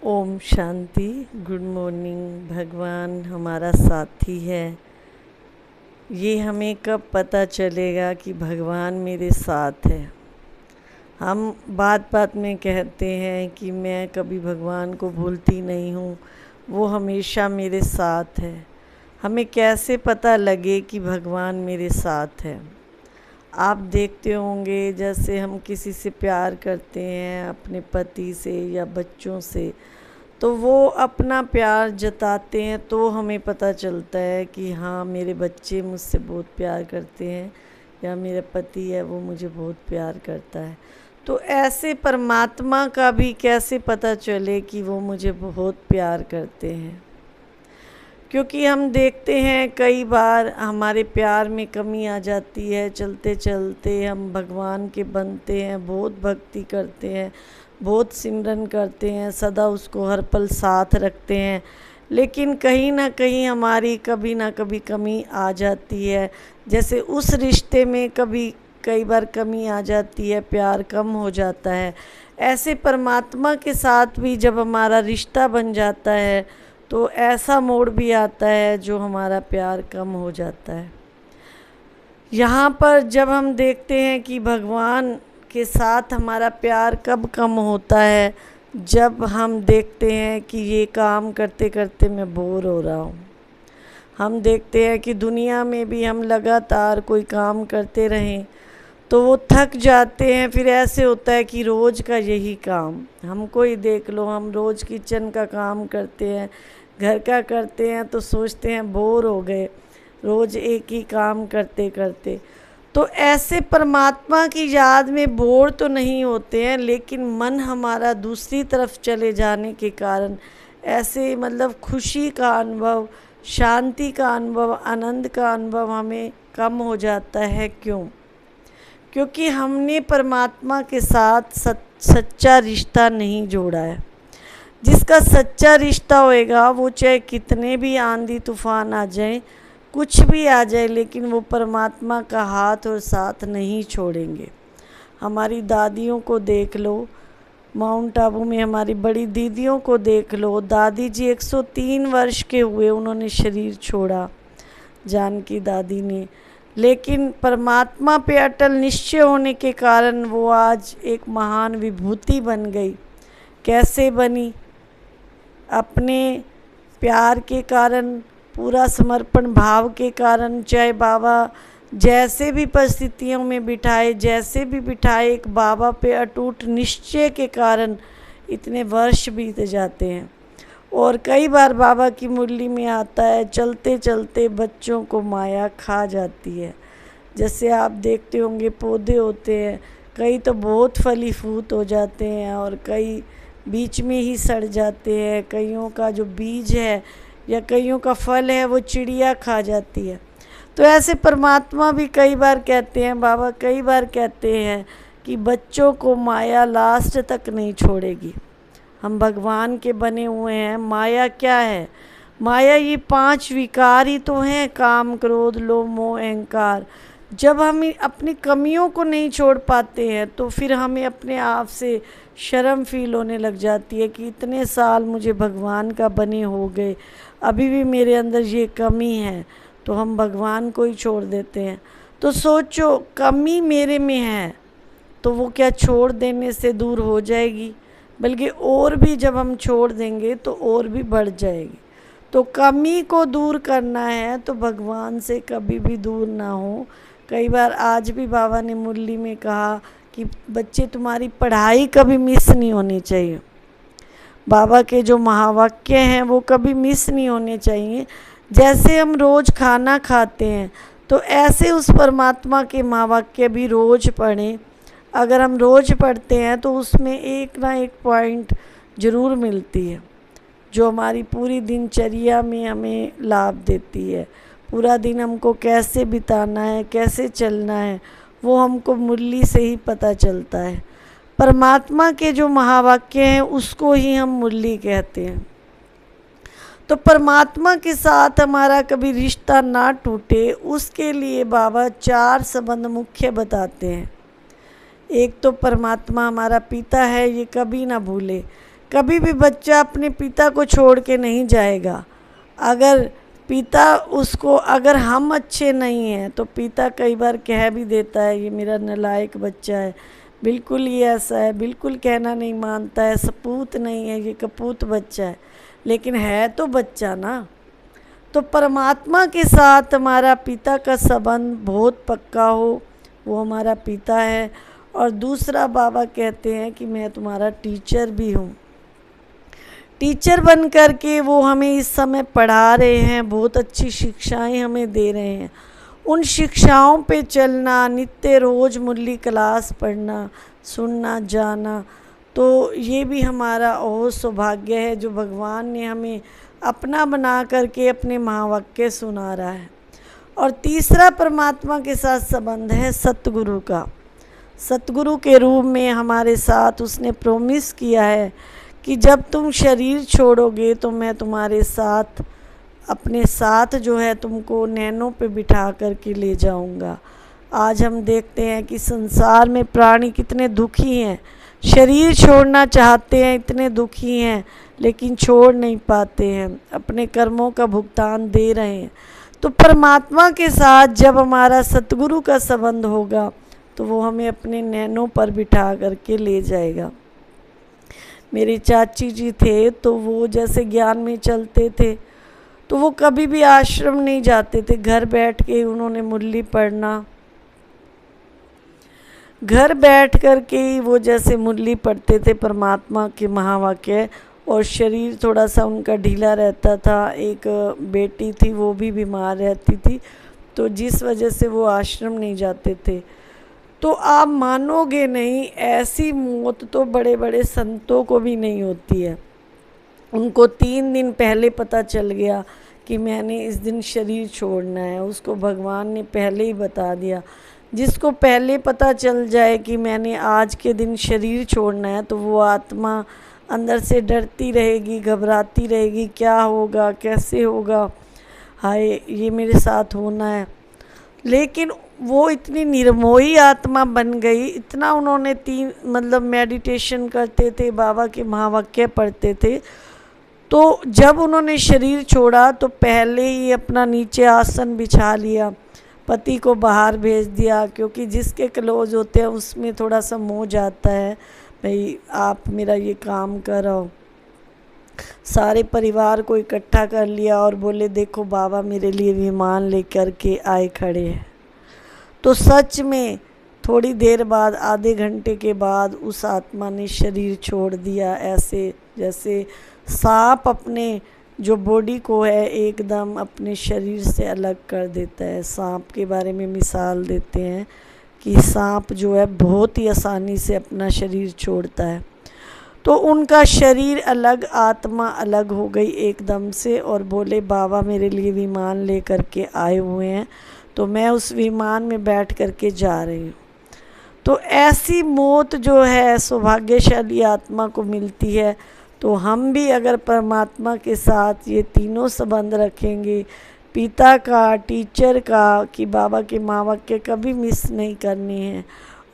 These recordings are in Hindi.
ओम शांति। Good morning. भगवान हमारा साथी है। ये हमें कब पता चलेगा कि भगवान मेरे साथ है। हम बात बात में कहते हैं कि मैं कभी भगवान को भूलती नहीं हूँ, वो हमेशा मेरे साथ है। हमें कैसे पता लगे कि भगवान मेरे साथ है? आप देखते होंगे, जैसे हम किसी से प्यार करते हैं, अपने पति से या बच्चों से, तो वो अपना प्यार जताते हैं तो हमें पता चलता है कि हाँ, मेरे बच्चे मुझसे बहुत प्यार करते हैं या मेरा पति है वो मुझे बहुत प्यार करता है। तो ऐसे परमात्मा का भी कैसे पता चले कि वो मुझे बहुत प्यार करते हैं? क्योंकि हम देखते हैं कई बार हमारे प्यार में कमी आ जाती है। चलते चलते हम भगवान के बनते हैं, बहुत भक्ति करते हैं, बहुत सिमरन करते हैं, सदा उसको हर पल साथ रखते हैं, लेकिन कहीं ना कहीं हमारी कभी ना कभी कमी आ जाती है। जैसे उस रिश्ते में कभी कई बार कमी आ जाती है, प्यार कम हो जाता है। ऐसे परमात्मा के साथ भी जब हमारा रिश्ता बन जाता है तो ऐसा मोड़ भी आता है जो हमारा प्यार कम हो जाता है। यहाँ पर जब हम देखते हैं कि भगवान के साथ हमारा प्यार कब कम होता है, जब हम देखते हैं कि ये काम करते करते मैं बोर हो रहा हूँ। हम देखते हैं कि दुनिया में भी हम लगातार कोई काम करते रहें तो वो थक जाते हैं। फिर ऐसे होता है कि रोज़ का यही काम, हमको ही देख लो, हम रोज़ किचन का काम करते हैं, घर का करते हैं, तो सोचते हैं बोर हो गए रोज़ एक ही काम करते करते। तो ऐसे परमात्मा की याद में बोर तो नहीं होते हैं, लेकिन मन हमारा दूसरी तरफ चले जाने के कारण ऐसे खुशी का अनुभव, शांति का अनुभव, आनंद का अनुभव हमें कम हो जाता है। क्यों? क्योंकि हमने परमात्मा के साथ सच्चा रिश्ता नहीं जोड़ा है। जिसका सच्चा रिश्ता होएगा वो चाहे कितने भी आंधी तूफान आ जाए, कुछ भी आ जाए, लेकिन वो परमात्मा का हाथ और साथ नहीं छोड़ेंगे। हमारी दादियों को देख लो, माउंट आबू में हमारी बड़ी दीदियों को देख लो। दादी जी 103 वर्ष के हुए, उन्होंने शरीर छोड़ा, जानकी दादी ने, लेकिन परमात्मा पे अटल निश्चय होने के कारण वो आज एक महान विभूति बन गई। कैसे बनी? अपने प्यार के कारण, पूरा समर्पण भाव के कारण। चाहे बाबा जैसे भी परिस्थितियों में बिठाए, जैसे भी बिठाए, एक बाबा पे अटूट निश्चय के कारण इतने वर्ष बीत जाते हैं। और कई बार बाबा की मुरली में आता है, चलते चलते बच्चों को माया खा जाती है। जैसे आप देखते होंगे पौधे होते हैं, कई तो बहुत फलीफूत हो जाते हैं और कई बीच में ही सड़ जाते हैं। कईयों का जो बीज है या कईयों का फल है वो चिड़िया खा जाती है। तो ऐसे परमात्मा भी कई बार कहते हैं, बाबा कई बार कहते हैं कि बच्चों को माया लास्ट तक नहीं छोड़ेगी। हम भगवान के बने हुए हैं। माया क्या है? माया ये 5 विकार ही तो हैं, काम, क्रोध, लोभ, मोह, अहंकार। जब हम अपनी कमियों को नहीं छोड़ पाते हैं तो फिर हमें अपने आप से शर्म फील होने लग जाती है कि इतने साल मुझे भगवान का बने हो गए, अभी भी मेरे अंदर ये कमी है, तो हम भगवान को ही छोड़ देते हैं। तो सोचो, कमी मेरे में है तो वो क्या छोड़ देने से दूर हो जाएगी? बल्कि और भी जब हम छोड़ देंगे तो और भी बढ़ जाएगी। तो कमी को दूर करना है तो भगवान से कभी भी दूर ना हो। कई बार आज भी बाबा ने मुरली में कहा कि बच्चे, तुम्हारी पढ़ाई कभी मिस नहीं होनी चाहिए। बाबा के जो महावाक्य हैं वो कभी मिस नहीं होने चाहिए। जैसे हम रोज़ खाना खाते हैं तो ऐसे उस परमात्मा के महावाक्य भी रोज़ पढ़ें। अगर हम रोज़ पढ़ते हैं तो उसमें एक ना एक पॉइंट ज़रूर मिलती है जो हमारी पूरी दिनचर्या में हमें लाभ देती है। पूरा दिन हमको कैसे बिताना है, कैसे चलना है, वो हमको मुरली से ही पता चलता है। परमात्मा के जो महावाक्य हैं उसको ही हम मुरली कहते हैं। तो परमात्मा के साथ हमारा कभी रिश्ता ना टूटे, उसके लिए बाबा 4 संबंध मुख्य बताते हैं। एक तो परमात्मा हमारा पिता है, ये कभी ना भूले। कभी भी बच्चा अपने पिता को छोड़ के नहीं जाएगा। अगर पिता उसको, अगर हम अच्छे नहीं हैं तो पिता कई बार कह भी देता है ये मेरा नालायक बच्चा है, बिल्कुल ही ऐसा है, बिल्कुल कहना नहीं मानता है, सपूत नहीं है, ये कपूत बच्चा है, लेकिन है तो बच्चा ना। तो परमात्मा के साथ हमारा पिता का संबंध बहुत पक्का हो, वो हमारा पिता है। और दूसरा बाबा कहते हैं कि मैं तुम्हारा टीचर भी हूँ। टीचर बन कर के वो हमें इस समय पढ़ा रहे हैं, बहुत अच्छी शिक्षाएं हमें दे रहे हैं। उन शिक्षाओं पे चलना, नित्य रोज़ मुरली क्लास पढ़ना, सुनना, जाना, तो ये भी हमारा और सौभाग्य है जो भगवान ने हमें अपना बना करके अपने महावाक्य सुना रहा है। और तीसरा परमात्मा के साथ संबंध है सतगुरु का। सतगुरु के रूप में हमारे साथ उसने प्रॉमिस किया है कि जब तुम शरीर छोड़ोगे तो मैं तुम्हारे साथ, अपने साथ जो है तुमको नैनों पे बिठा करके ले जाऊंगा। आज हम देखते हैं कि संसार में प्राणी कितने दुखी हैं, शरीर छोड़ना चाहते हैं, इतने दुखी हैं, लेकिन छोड़ नहीं पाते हैं, अपने कर्मों का भुगतान दे रहे हैं। तो परमात्मा के साथ जब हमारा सतगुरु का संबंध होगा तो वो हमें अपने नैनों पर बिठा करके ले जाएगा। मेरे चाची जी थे तो वो जैसे ज्ञान में चलते थे, तो वो कभी भी आश्रम नहीं जाते थे, घर बैठ के उन्होंने मुरली पढ़ना, घर बैठ कर के ही वो जैसे मुरली पढ़ते थे परमात्मा के महावाक्य। और शरीर थोड़ा सा उनका ढीला रहता था, एक बेटी थी वो भी बीमार रहती थी, तो जिस वजह से वो आश्रम नहीं जाते थे। तो आप मानोगे नहीं, ऐसी मौत तो बड़े बड़े संतों को भी नहीं होती है। उनको 3 दिन पहले पता चल गया कि मैंने इस दिन शरीर छोड़ना है, उसको भगवान ने पहले ही बता दिया। जिसको पहले पता चल जाए कि मैंने आज के दिन शरीर छोड़ना है, तो वो आत्मा अंदर से डरती रहेगी, घबराती रहेगी, क्या होगा, कैसे होगा, हाय ये मेरे साथ होना है। लेकिन वो इतनी निर्मोही आत्मा बन गई, इतना उन्होंने 3 मतलब मेडिटेशन करते थे, बाबा के महावाक्य पढ़ते थे। तो जब उन्होंने शरीर छोड़ा तो पहले ही अपना नीचे आसन बिछा लिया, पति को बाहर भेज दिया, क्योंकि जिसके क्लोज होते हैं उसमें थोड़ा सा मोह जाता है, भाई आप मेरा ये काम करो। सारे परिवार को इकट्ठा कर लिया और बोले देखो बाबा मेरे लिए विमान लेकर के आए खड़े हैं। तो सच में थोड़ी देर बाद, आधे घंटे के बाद उस आत्मा ने शरीर छोड़ दिया। ऐसे जैसे सांप अपने जो बॉडी को है एकदम अपने शरीर से अलग कर देता है। सांप के बारे में मिसाल देते हैं कि सांप जो है बहुत ही आसानी से अपना शरीर छोड़ता है। तो उनका शरीर अलग, आत्मा अलग हो गई एकदम से, और बोले बाबा मेरे लिए विमान ले करके आए हुए हैं, तो मैं उस विमान में बैठ करके जा रही हूँ। तो ऐसी मौत जो है सौभाग्यशाली आत्मा को मिलती है। तो हम भी अगर परमात्मा के साथ ये तीनों संबंध रखेंगे, पिता का, टीचर का, कि बाबा के महावाक्य कभी मिस नहीं करनी है,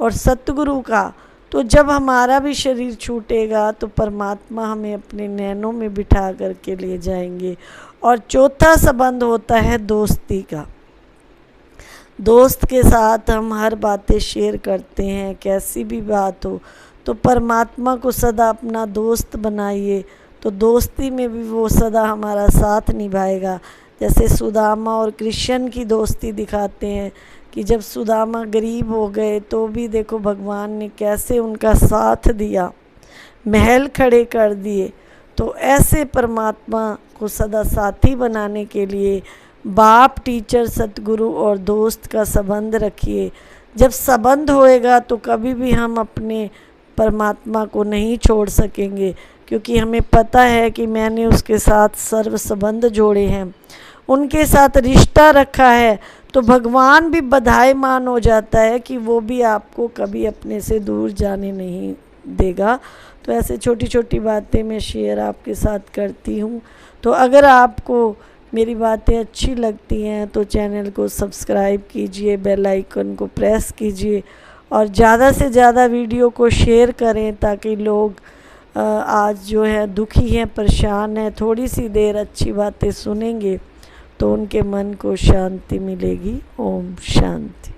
और सतगुरु का, तो जब हमारा भी शरीर छूटेगा तो परमात्मा हमें अपने नैनों में बिठा करके ले जाएंगे। और चौथा संबंध होता है दोस्ती का। दोस्त के साथ हम हर बातें शेयर करते हैं, कैसी भी बात हो, तो परमात्मा को सदा अपना दोस्त बनाइए, तो दोस्ती में भी वो सदा हमारा साथ निभाएगा। जैसे सुदामा और कृष्ण की दोस्ती दिखाते हैं कि जब सुदामा गरीब हो गए तो भी देखो भगवान ने कैसे उनका साथ दिया, महल खड़े कर दिए। तो ऐसे परमात्मा को सदा साथी बनाने के लिए बाप, टीचर, सतगुरु और दोस्त का संबंध रखिए। जब संबंध होएगा तो कभी भी हम अपने परमात्मा को नहीं छोड़ सकेंगे, क्योंकि हमें पता है कि मैंने उसके साथ सर्व संबंध जोड़े हैं, उनके साथ रिश्ता रखा है। तो भगवान भी बधाईमान हो जाता है कि वो भी आपको कभी अपने से दूर जाने नहीं देगा। तो ऐसे छोटी छोटी बातें मैं शेयर आपके साथ करती हूँ। तो अगर आपको मेरी बातें अच्छी लगती हैं तो चैनल को सब्सक्राइब कीजिए, बेल आइकन को प्रेस कीजिए, और ज़्यादा से ज़्यादा वीडियो को शेयर करें ताकि लोग आज जो है दुखी हैं, परेशान हैं, थोड़ी सी देर अच्छी बातें सुनेंगे तो उनके मन को शांति मिलेगी। ओम शांति।